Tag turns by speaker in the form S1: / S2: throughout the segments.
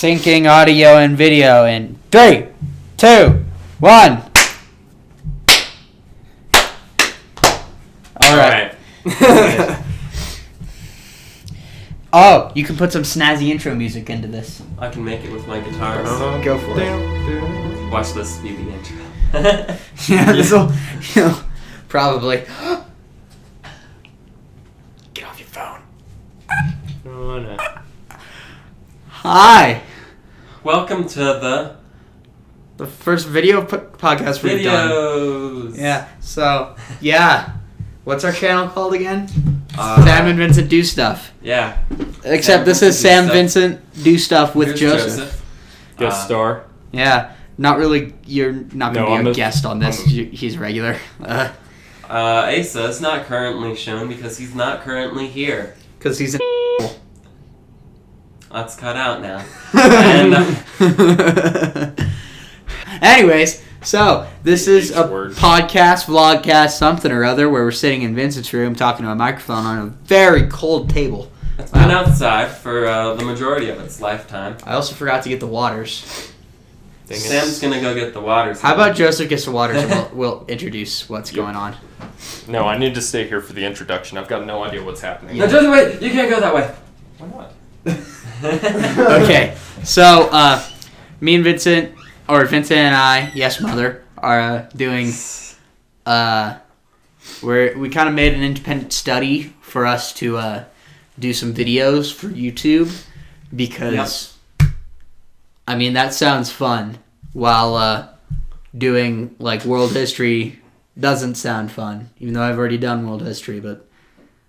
S1: Syncing audio and video in 3, 2, 1. All right. Oh, you can put some snazzy intro music into this.
S2: I can make it with my guitar.
S1: Go for it.
S2: Watch this be the intro.
S1: Yeah, this will, probably. Get off your phone.
S3: Oh, no.
S1: Hi.
S2: Welcome to
S1: The first video podcast we've done.
S2: videos.
S1: Yeah, so, yeah. What's our channel called again? Sam and Vincent Do Stuff.
S2: Yeah.
S1: Except this is Sam Vincent Do Stuff with
S2: Here's
S1: Joseph.
S3: Guest star.
S1: Yeah, not really. You're not going to be a guest on this. He's regular.
S2: Asa is not currently shown because he's not currently here.
S1: Because he's an
S2: That's cut out now. And,
S1: anyways, so this is a
S3: word.
S1: podcast, vlogcast, something or other, where we're sitting in Vincent's room talking to a microphone on a very cold table.
S2: it's been outside for the majority of its lifetime.
S1: I also forgot to get the waters.
S2: Sam's gonna go get the waters.
S1: How about Joseph gets the waters and we'll introduce what's going on.
S3: No, I need to stay here for the introduction. I've got no idea what's happening.
S2: No, Joseph, wait! You can't go that way.
S3: Why not?
S1: Okay, so me and Vincent, or Vincent and I, yes, mother, are doing. We kind of made an independent study for us to do some videos for YouTube because, I mean, that sounds fun. While doing like world history doesn't sound fun, even though I've already done world history, but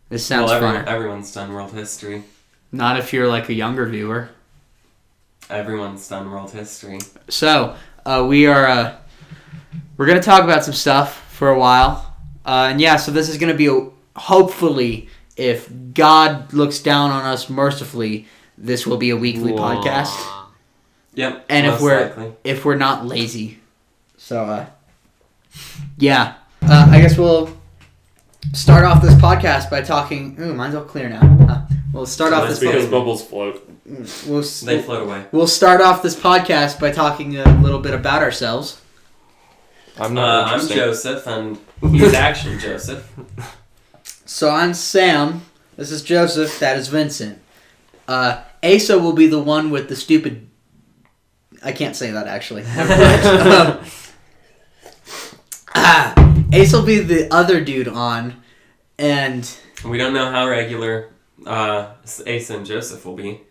S1: this sounds fun.
S2: Everyone's done world history.
S1: Not if you're like a younger viewer.
S2: Everyone's done world history.
S1: So, we're going to talk about some stuff for a while. And yeah, so this is going to be, hopefully, if God looks down on us mercifully, this will be a weekly podcast.
S2: Yep.
S1: And
S2: likely.
S1: if we're not lazy. So, yeah. I guess we'll start off this podcast by talking... Ooh, mine's all clear now. We'll start off this
S3: because bubbles float.
S2: They float away.
S1: We'll start off this podcast by talking a little bit about ourselves.
S3: I'm not
S2: I'm Joseph, and he's actually Joseph.
S1: So I'm Sam. This is Joseph. That is Vincent. Asa will be the one with the stupid... I can't say that, actually. Asa will be the other dude on, and...
S2: We don't know how regular Asa and Joseph will be.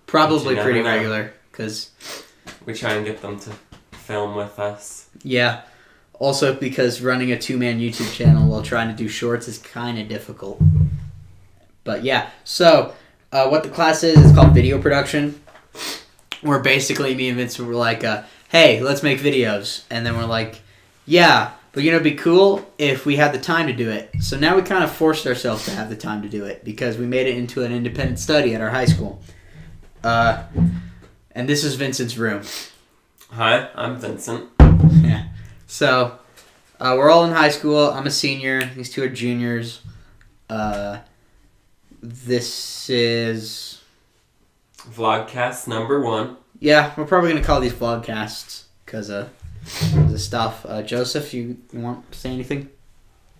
S1: Probably pretty regular, because...
S2: We try and get them to film with us.
S1: Yeah. Also because running a two-man YouTube channel while trying to do shorts is kind of difficult. But yeah, so what the class is called video production. Where basically me and Vincent were like, hey, let's make videos. And then we're like, yeah, but it'd be cool if we had the time to do it. So now we kind of forced ourselves to have the time to do it because we made it into an independent study at our high school. And this is Vincent's room.
S2: Hi, I'm Vincent.
S1: Yeah. So, we're all in high school. I'm a senior. These two are juniors. This is...
S2: VlogCast number 1.
S1: Yeah, we're probably going to call these vlogcasts because of the stuff. Joseph, you want to say anything?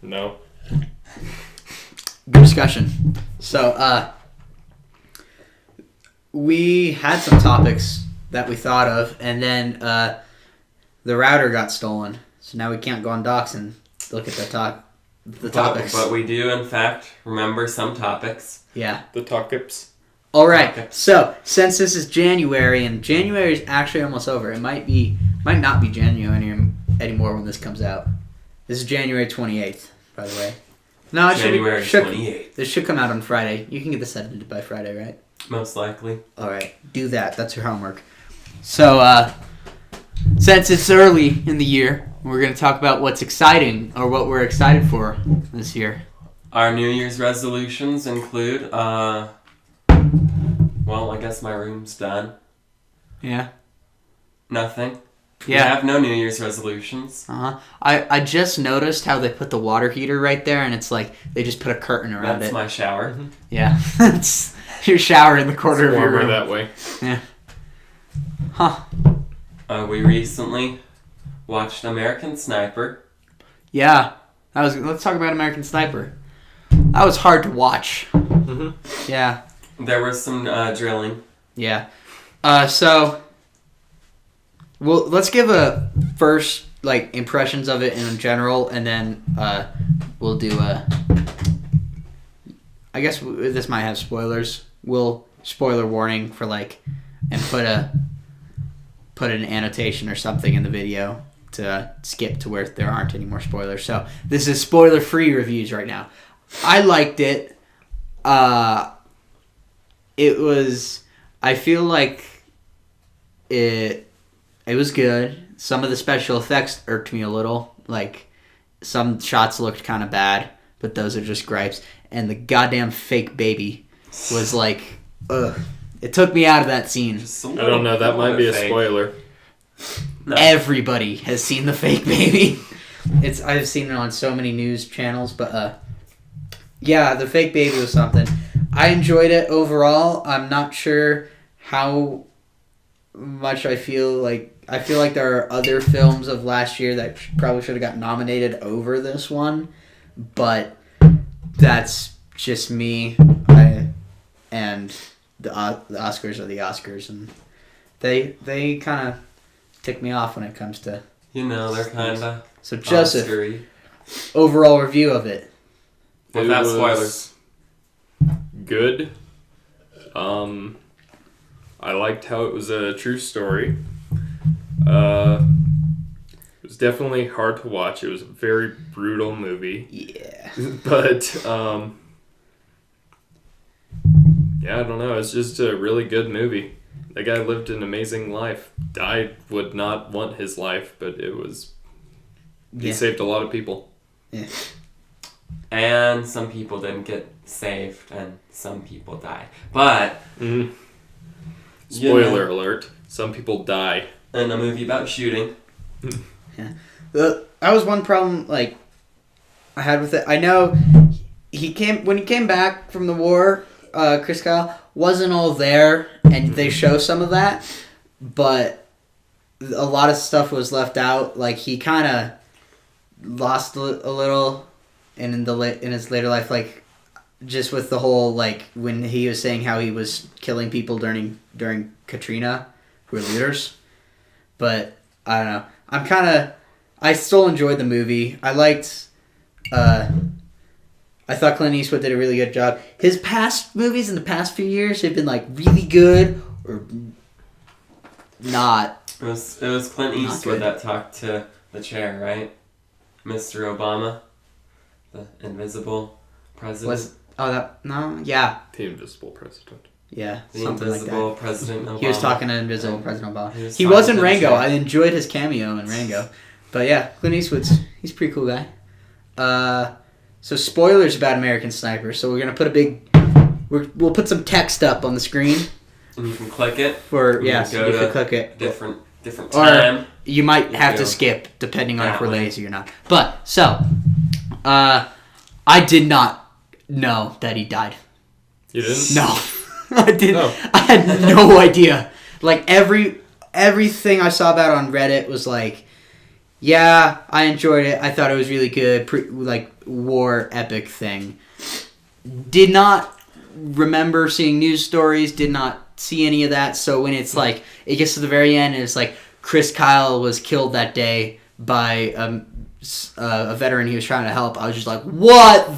S3: No.
S1: Good discussion. So, we had some topics that we thought of, and then the router got stolen. So now we can't go on Docs and look at the topics.
S2: But we do, in fact, remember some topics.
S1: Yeah.
S3: The topics.
S1: All right. So since this is January, and January is actually almost over, it might not be January anymore when this comes out. This is January 28th, by the way. No, it
S2: January 28th.
S1: This should come out on Friday. You can get this edited by Friday, right?
S2: Most likely.
S1: All right. Do that. That's your homework. So, since it's early in the year, we're going to talk about what's exciting or what we're excited for this year.
S2: Our New Year's resolutions include, well, I guess my room's done.
S1: Yeah.
S2: Nothing.
S1: Yeah.
S2: We have no New Year's resolutions.
S1: Uh-huh. I just noticed how they put the water heater right there, and it's like they just put a curtain around
S2: That's
S1: it.
S2: my shower.
S1: Yeah. It's your shower in the corner of your room.
S3: that way.
S1: Yeah. Huh.
S2: We recently watched American Sniper.
S1: Yeah. Let's talk about American Sniper. That was hard to watch.
S3: Mm-hmm.
S1: Yeah.
S2: There was some drilling.
S1: Yeah. So, well, let's give a first impressions of it in general, and then we'll do I guess this might have spoilers. We'll spoiler warning for and put an annotation or something in the video to skip to where there aren't any more spoilers. So this is spoiler-free reviews right now. I liked it. It was. I feel like it was good. Some of the special effects irked me a little. Some shots looked kind of bad, but those are just gripes. And the goddamn fake baby was ugh. It took me out of that scene.
S3: I don't know. That might be a spoiler.
S2: No.
S1: Everybody has seen the fake baby. I've seen it on so many news channels, but yeah, the fake baby was something. I enjoyed it overall. I'm not sure how much I feel like there are other films of last year that probably should have got nominated over this one, but that's just me. And the Oscars are the Oscars, and they kind of tick me off when it comes to.
S2: They're kind of.
S1: So Joseph,
S2: Oscar-y.
S1: overall review of it.
S2: Without
S3: It
S2: spoilers.
S3: was good. I liked how it was a true story. It was definitely hard to watch. It was a very brutal movie.
S1: Yeah.
S3: But, yeah, I don't know. It's just a really good movie. That guy lived an amazing life. I would not want his life, but it was... He saved a lot of people.
S1: Yeah.
S2: And some people didn't get saved, and some people died. But...
S3: Spoiler alert. Some people die.
S2: In a movie about shooting.
S1: Yeah. That was one problem I had with it. I know when he came back from the war, Chris Kyle wasn't all there, and they show some of that, but a lot of stuff was left out. He kind of lost a little in his later life, just with the whole when he was saying how he was killing people during Katrina who were leaders. But I don't know. I still enjoyed the movie. I liked. I thought Clint Eastwood did a really good job. His past movies in the past few years have been really good or not.
S2: It was Clint Eastwood that talked to the chair, right? Mr. Obama, the invisible president.
S1: Yeah.
S3: The Invisible President.
S1: Yeah,
S2: The
S1: something
S2: invisible
S1: like that.
S2: President Obama.
S1: He was talking to Invisible President Obama.
S2: He
S1: He was in
S2: talking to the
S1: Rango.
S2: chair.
S1: I enjoyed his cameo in Rango. But yeah, Clint Eastwood's he's a pretty cool guy. So spoilers about American Sniper. So we're gonna put we'll put some text up on the screen.
S2: And you can click it.
S1: So you
S2: go
S1: can
S2: to
S1: click it.
S2: Different
S1: Or
S2: time.
S1: you might have to
S2: go
S1: skip depending on if
S2: that
S1: we're
S2: way.
S1: lazy or not. But so, I did not know that he died.
S3: You didn't?
S1: No, I didn't.
S3: No.
S1: I had no idea. Everything I saw about it on Reddit was yeah, I enjoyed it. I thought it was really good. War epic thing. Did not remember seeing news stories. Did not see any of that. So when it's it gets to the very end and it's Chris Kyle was killed that day by a veteran he was trying to help, I was just what?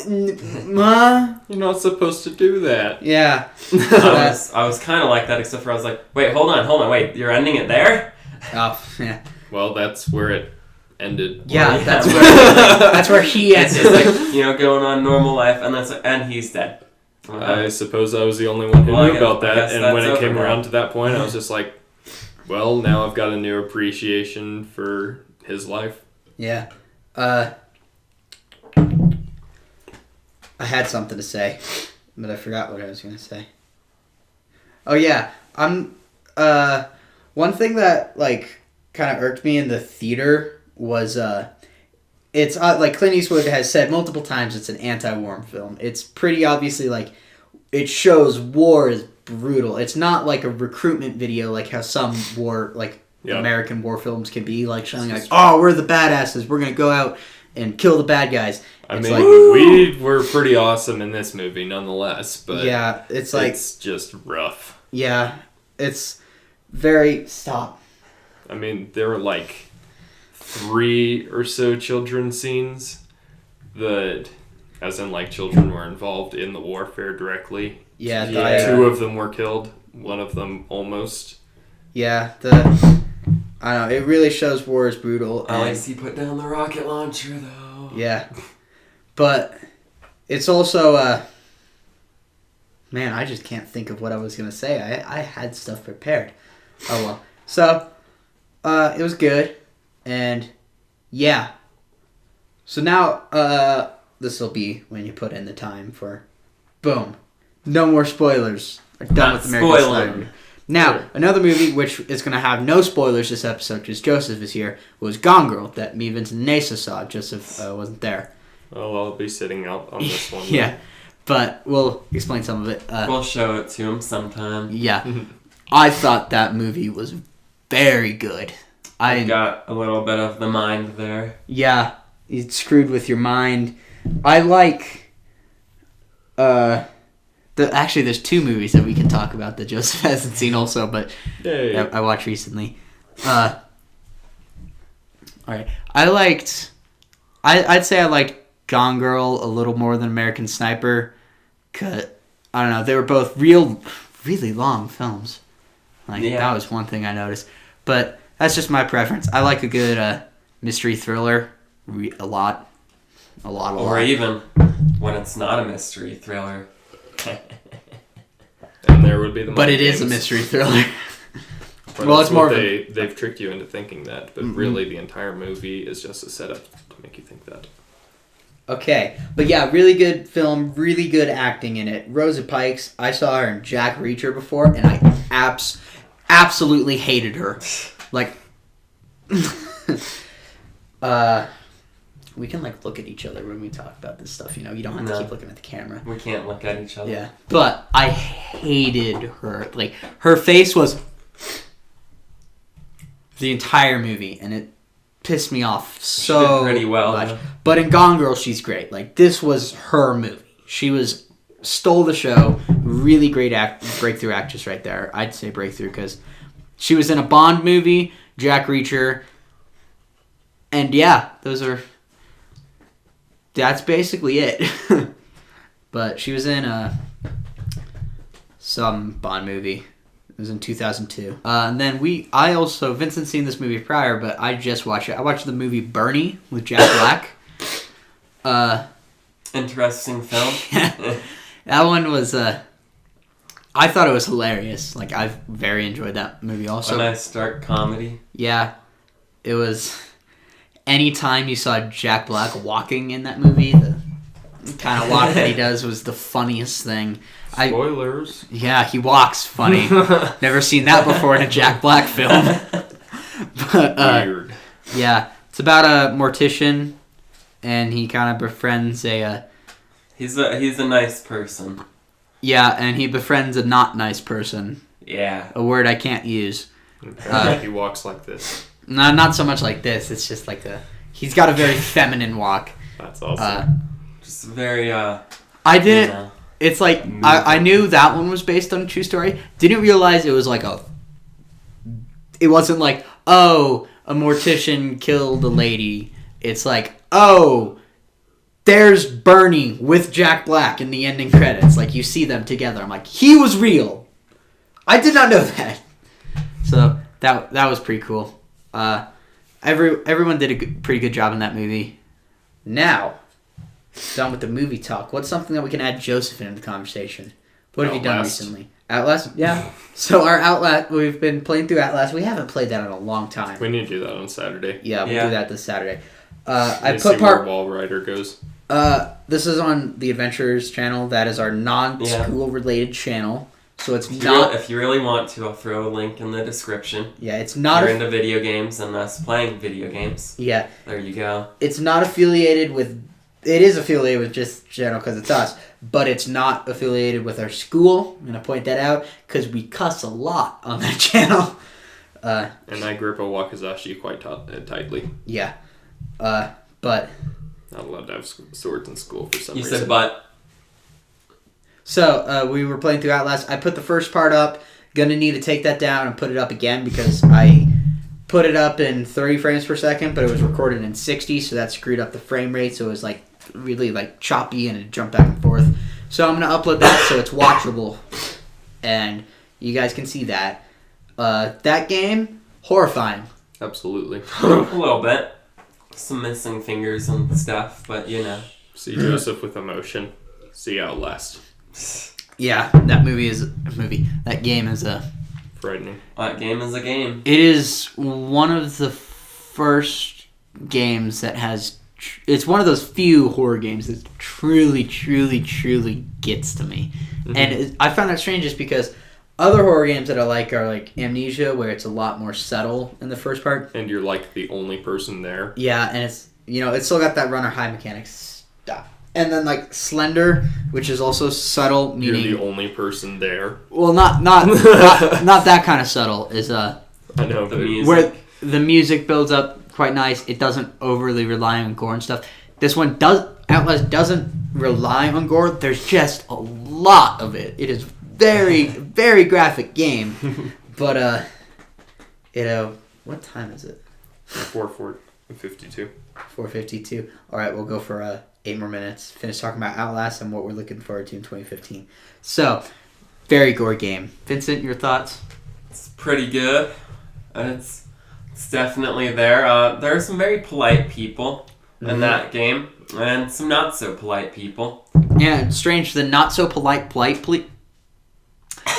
S3: You're not supposed to do that.
S1: Yeah.
S2: I was kind of like that, except for I was wait, hold on, wait, you're ending it there?
S1: Oh, yeah.
S3: Well, that's where it ended.
S1: Yeah,
S2: Yeah.
S1: that's where he
S2: It's
S1: ended.
S2: just going on normal life, and and he's dead.
S3: I suppose I was the only one who
S2: Well,
S3: knew about
S2: I
S3: that,
S2: guess
S3: and
S2: that's
S3: when it
S2: over
S3: came
S2: now.
S3: around to that point, I was just well, now I've got a new appreciation for his life.
S1: Yeah. I had something to say, but I forgot what I was going to say. Oh yeah, one thing that kind of irked me in the theater was it's Clint Eastwood has said multiple times it's an anti-war film. It's pretty obviously it shows war is brutal. It's not like a recruitment video like how some American war films can be, like showing like, oh, we're the badasses, we're gonna go out and kill the bad guys.
S3: We were pretty awesome in this movie nonetheless, but
S1: yeah, it's
S3: just rough.
S1: Yeah, it's very... Stop.
S3: I mean, there were like 3 or so children scenes that, as in like children were involved in the warfare directly.
S1: Yeah.
S3: 2 of them were killed. 1 of them almost.
S1: Yeah, I don't know, it really shows war is brutal.
S2: At least he put down the rocket launcher, though.
S1: Yeah. But it's also... Man, I just can't think of what I was going to say. I had stuff prepared. Oh, well. So, it was good. And, yeah. So now, this will be when you put in the time for... Boom. No more spoilers. We're done with American Sniper. Now, another movie which is going to have no spoilers this episode because Joseph is here was Gone Girl that me, Vincent, and Nasa saw. Joseph wasn't there.
S3: Oh, I'll be sitting out on this one.
S1: Yeah. But we'll explain some of it.
S2: We'll show it to him sometime.
S1: Yeah. I thought that movie was very good.
S2: I got a little bit of the mind there.
S1: Yeah. It's screwed with your mind. I like... Actually, there's 2 movies that we can talk about that Joseph hasn't seen also, but I watched recently. Alright. I'd say I liked Gone Girl a little more than American Sniper. Cause, I don't know, they were both really long films. That was one thing I noticed. But that's just my preference. I like a good mystery thriller a lot.
S2: Or even when it's not a mystery thriller.
S3: And there would be the...
S1: But it is a mystery thriller.
S3: Well, it's more they've tricked you into thinking that, but really the entire movie is just a setup to make you think that.
S1: Okay, but yeah, really good film, really good acting in it. Rosa Pikes, I saw her in Jack Reacher before, and I absolutely hated her. Like, we can look at each other when we talk about this stuff. You don't have to keep looking at the camera.
S2: We can't look at each other.
S1: Yeah, but I hated her. Like, her face was the entire movie, and it pissed me off so
S2: she did pretty well,
S1: much.
S2: Though.
S1: But in Gone Girl, she's great. Like, this was her movie. She stole the show. Really great breakthrough actress right there. I'd say breakthrough because she was in a Bond movie, Jack Reacher, and yeah, that's basically it. But she was in some Bond movie. It was in 2002. And then Vincent's seen this movie prior, but I just watched it. I watched the movie Bernie with Jack Black.
S2: Interesting film.
S1: That one was, I thought it was hilarious. Like, I very enjoyed that movie also.
S2: A nice dark comedy.
S1: Yeah. It was, anytime you saw Jack Black walking in that movie, the kind of walk that he does was the funniest thing.
S3: Spoilers.
S1: Yeah, he walks funny. Never seen that before in a Jack Black film. But,
S3: weird.
S1: Yeah, it's about a mortician, and he kind of befriends a...
S2: He's a nice person.
S1: Yeah, and he befriends a not nice person.
S2: Yeah.
S1: A word I can't use.
S3: He walks like this.
S1: No, not so much like this. It's just like he's got a very feminine walk.
S3: That's awesome.
S2: Just very,
S1: I didn't... It's like, I knew that one was based on a true story. Didn't realize it was like it wasn't like, oh, a mortician killed a lady. It's like, oh, there's Bernie with Jack Black in the ending credits. Like, you see them together. I'm like, he was real. I did not know that. So, that was pretty cool. Everyone did a pretty good job in that movie. Now... done with the movie talk. What's something that we can add Joseph into the conversation? What have you done recently? Outlast? Yeah. So our Outlast, we've been playing through Outlast. We haven't played that in a long time.
S3: We need to do that on Saturday.
S1: Yeah, we'll do that this Saturday.
S3: I put where Wall Rider goes.
S1: This is on the Adventurers channel. That is our non-school related channel. So it's not...
S2: If you really want to, I'll throw a link in the description.
S1: Yeah, it's not...
S2: If you're into video games and us playing video games.
S1: Yeah.
S2: There you go.
S1: It's not affiliated with it is affiliated with just channel because it's us, but it's not affiliated with our school. I'm going to point that out because we cuss a lot on that channel.
S3: And I grip a wakizashi quite tightly.
S1: Yeah. But...
S3: Not allowed to have swords in school for some
S2: reason.
S3: You
S2: said but.
S1: So, we were playing through Outlast. I put the first part up. Gonna need to take that down and put it up again because I put it up in 30 frames per second, but it was recorded in 60, so that screwed up the frame rate, so it was like really like choppy and it jumped back and forth. So I'm gonna upload that so it's watchable, and you guys can see that. That game, horrifying.
S3: Absolutely.
S2: A little bit. Some missing fingers and stuff, but you know.
S3: See Joseph with emotion. See Outlast.
S1: Yeah, that game is
S3: frightening.
S2: That game is a game.
S1: It is one of the first games that has... It's one of those few horror games that truly, truly, truly gets to me. Mm-hmm. And I found that strange just because other horror games that I like are like Amnesia, where it's a lot more subtle in the first part.
S3: And you're like the only person there.
S1: Yeah, and it's, it's still got that runner high mechanics stuff. And then like Slender, which is also subtle, meaning
S3: you're the only person there.
S1: Well, not that kind of subtle. Is
S3: I know
S2: the music.
S1: Where the music builds up quite nice. It doesn't overly rely on gore and stuff. This one Outlast doesn't rely on gore. There's just a lot of it. It is very very graphic game. But what time is it?
S3: 4:52.
S1: 4:52. All right, we'll go for 8 more minutes. Finish talking about Outlast and what we're looking forward to in 2015. So, very gore game. Vincent, your thoughts?
S2: It's pretty good. It's definitely there. There are some very polite people in that game, and some not so polite people.
S1: Yeah, it's strange. The not so polite the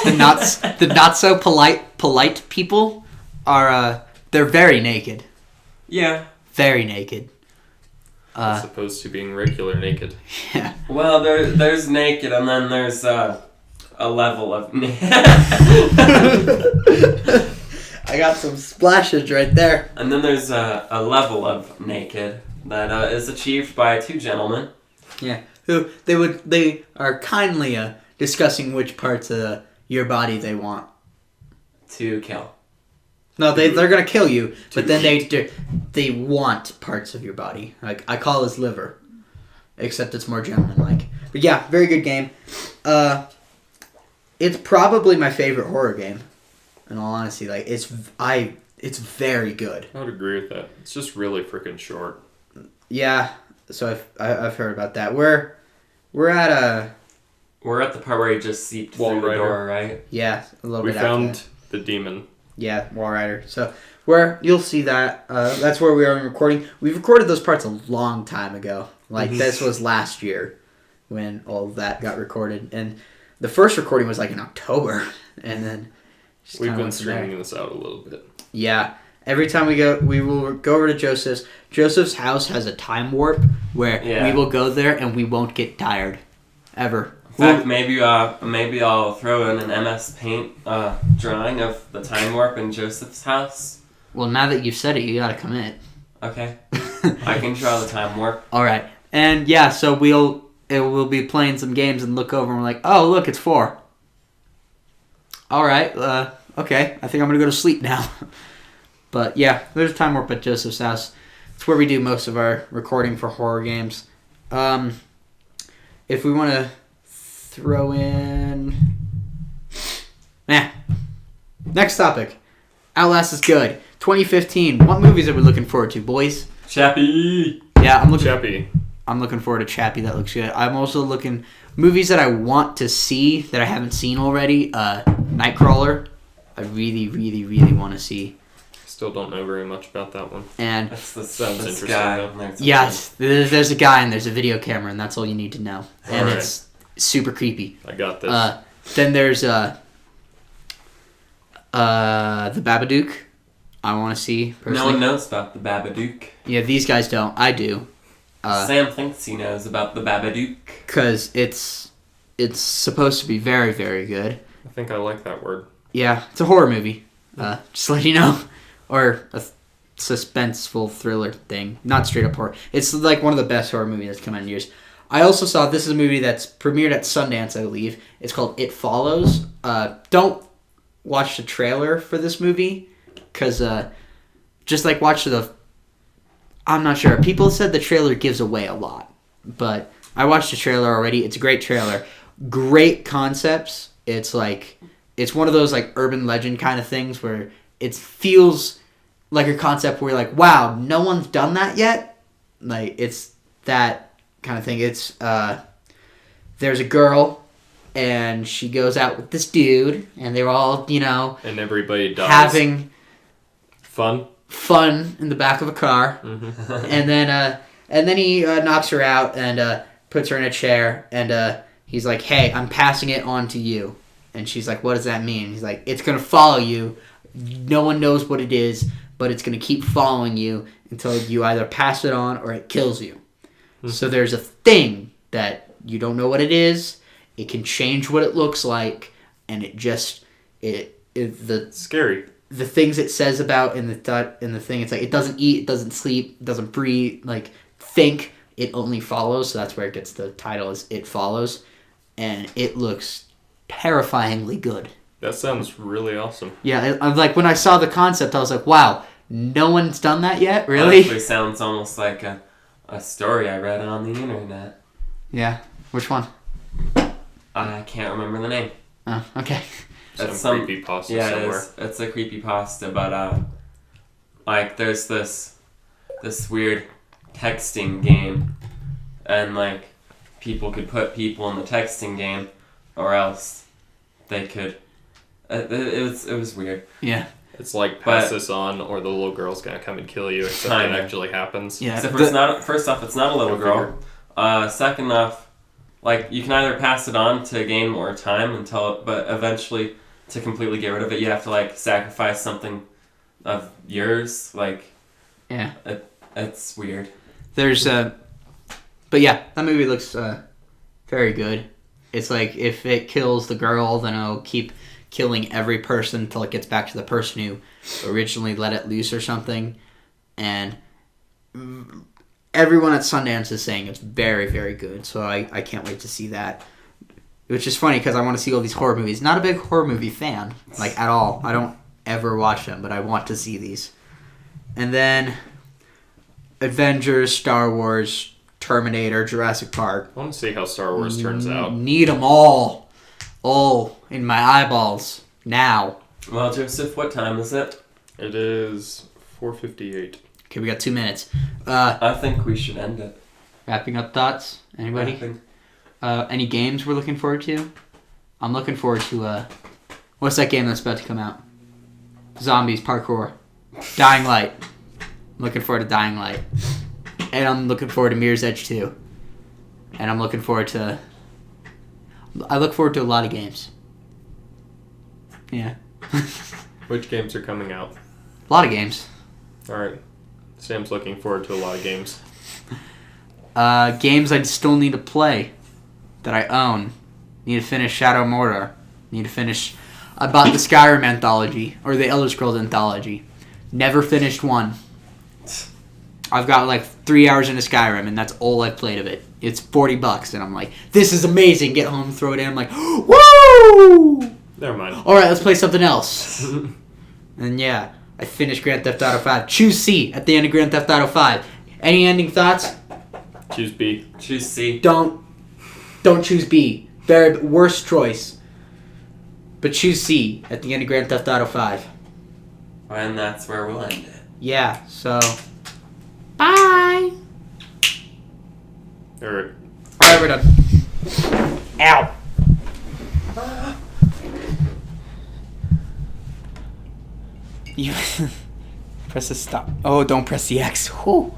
S1: not so polite people are they're very naked.
S2: Yeah.
S1: Very naked.
S3: As opposed to being regular naked.
S1: Yeah.
S2: Well, there's naked, and then there's a level of...
S1: I got some splashes right there.
S2: And then there's a level of naked that is achieved by 2 gentlemen.
S1: Yeah. Who they are kindly discussing which parts of your body they want
S2: to kill.
S1: No, they're gonna kill you, but then they want parts of your body. Like I call his liver, except it's more gentleman-like. But yeah, very good game. It's probably my favorite horror game. In all honesty, like it's very good.
S3: I would agree with that. It's just really freaking short.
S1: Yeah, so I've heard about that. We're at
S2: the part where he just seeped through the door, right?
S1: Yeah, a little bit.
S3: We found the demon.
S1: Yeah, Wall Rider. So you'll see that. That's where we are recording. We've recorded those parts a long time ago. Like this was last year when all of that got recorded, and the first recording was like in October, and then
S3: we've been stringing this out a little bit.
S1: Yeah. Every time we will go over to Joseph's. Joseph's house has a time warp where we will go there and we won't get tired, ever.
S2: In fact, maybe I'll throw in an MS Paint drawing of the time warp in Joseph's house.
S1: Well, now that you've said it, you gotta commit.
S2: Okay. I can draw the time warp.
S1: All right, and yeah, so we'll be playing some games and look over and we're like, oh look, it's 4. All right, okay, I think I'm gonna go to sleep now. But yeah, there's a time warp at Joseph's house. It's where we do most of our recording for horror games. If we want to throw in... Next topic. Outlast is good. 2015. What movies are we looking forward to, boys?
S2: Chappie!
S1: Yeah,
S3: Chappie.
S1: I'm looking forward to Chappie. That looks good. I'm also looking... Movies that I want to see that I haven't seen already. Nightcrawler. I really, really, really want to see.
S3: Still don't know very much about that one.
S1: And
S3: sounds interesting.
S2: Guy.
S1: Yes, there's a guy and there's a video camera, and that's all you need to know. And it's super creepy.
S3: I got this.
S1: Then there's the Babadook. I want to see personally.
S2: No one knows about the Babadook.
S1: Yeah, these guys don't. I do.
S2: Sam thinks he knows about the Babadook
S1: because it's supposed to be very, very good.
S3: I think I like that word.
S1: Yeah, it's a horror movie. Just to let you know. Or suspenseful thriller thing. Not straight up horror. It's like one of the best horror movies that's come out in years. I also saw, this is a movie that's premiered at Sundance, I believe. It's called It Follows. Don't watch the trailer for this movie, because just like watch the... I'm not sure. People said the trailer gives away a lot, but I watched the trailer already. It's a great trailer. Great concepts. It's one of those like urban legend kind of things where it feels like a concept where you're like, wow, no one's done that yet. Like, it's that kind of thing. It's there's a girl and she goes out with this dude and they're all,
S3: and everybody dies.
S1: Having
S3: fun
S1: in the back of a car. Mm-hmm. and then he knocks her out and puts her in a chair and he's like, hey, I'm passing it on to you. And she's like, what does that mean? He's like, it's going to follow you. No one knows what it is, but it's going to keep following you until you either pass it on or it kills you. Mm-hmm. So there's a thing that you don't know what it is. It can change what it looks like, and it just
S3: scary.
S1: The things it says about in the thing, it's like it doesn't eat, it doesn't sleep, it doesn't breathe, like think. It only follows. So that's where it gets the title, is It Follows, and it looks terrifyingly good.
S3: That sounds really awesome.
S1: Yeah, I'm like, when I saw the concept, I was like, wow, no one's done that yet, really?
S2: It actually sounds almost like a story I read on the internet.
S1: Yeah, which one?
S2: I can't remember the name.
S1: Oh, okay.
S3: Some creepypasta somewhere.
S2: It's a creepypasta, but like there's this weird texting game, and like people could put people in the texting game, or else they could. It was weird.
S1: Yeah.
S3: It's like pass this on, or the little girl's gonna come and kill you. Except it actually happens.
S1: Yeah.
S2: Except first off, it's not a little girl. Second off, like you can either pass it on to gain more time but eventually to completely get rid of it, you have to like sacrifice something of yours. Like,
S1: yeah,
S2: it's weird.
S1: There's but yeah, that movie looks very good. It's like if it kills the girl, then it'll keep killing every person until it gets back to the person who originally let it loose or something. And everyone at Sundance is saying it's very, very good. So I can't wait to see that. Which is funny because I want to see all these horror movies. Not a big horror movie fan, like at all. I don't ever watch them, but I want to see these. And then Avengers, Star Wars, Terminator, Jurassic Park.
S3: I want to see how Star Wars turns out.
S1: Need them all. All in my eyeballs now.
S2: Well, Joseph, what time is it?
S3: It is 4:58.
S1: Okay, we got 2 minutes.
S2: I think we should end it.
S1: Wrapping up thoughts? Anybody? Any games we're looking forward to? I'm looking forward to, what's that game that's about to come out? Zombies, parkour. Dying Light. I'm looking forward to Dying Light. And I'm looking forward to Mirror's Edge 2. And I look forward to a lot of games. Yeah.
S3: Which games are coming out?
S1: A lot of games.
S3: Alright. Sam's looking forward to a lot of games.
S1: Games I still need to play that I own. Need to finish Shadow Mordor. I bought the Skyrim anthology, or the Elder Scrolls anthology. Never finished one. I've got like 3 hours into Skyrim, and that's all I've played of it. It's $40, and I'm like, this is amazing. Get home, throw it in. I'm like, woo!
S3: Never mind.
S1: All right, let's play something else. And yeah, I finished Grand Theft Auto 5. Choose C at the end of Grand Theft Auto 5. Any ending thoughts?
S3: Choose B.
S2: Choose C.
S1: Don't choose B. Very worst choice. But choose C at the end of Grand Theft Auto 5.
S2: And that's where we'll end it.
S1: Yeah, so... Bye!
S3: Alright,
S1: we're done. Ow! You... press the stop. Oh, don't press the X. Whew.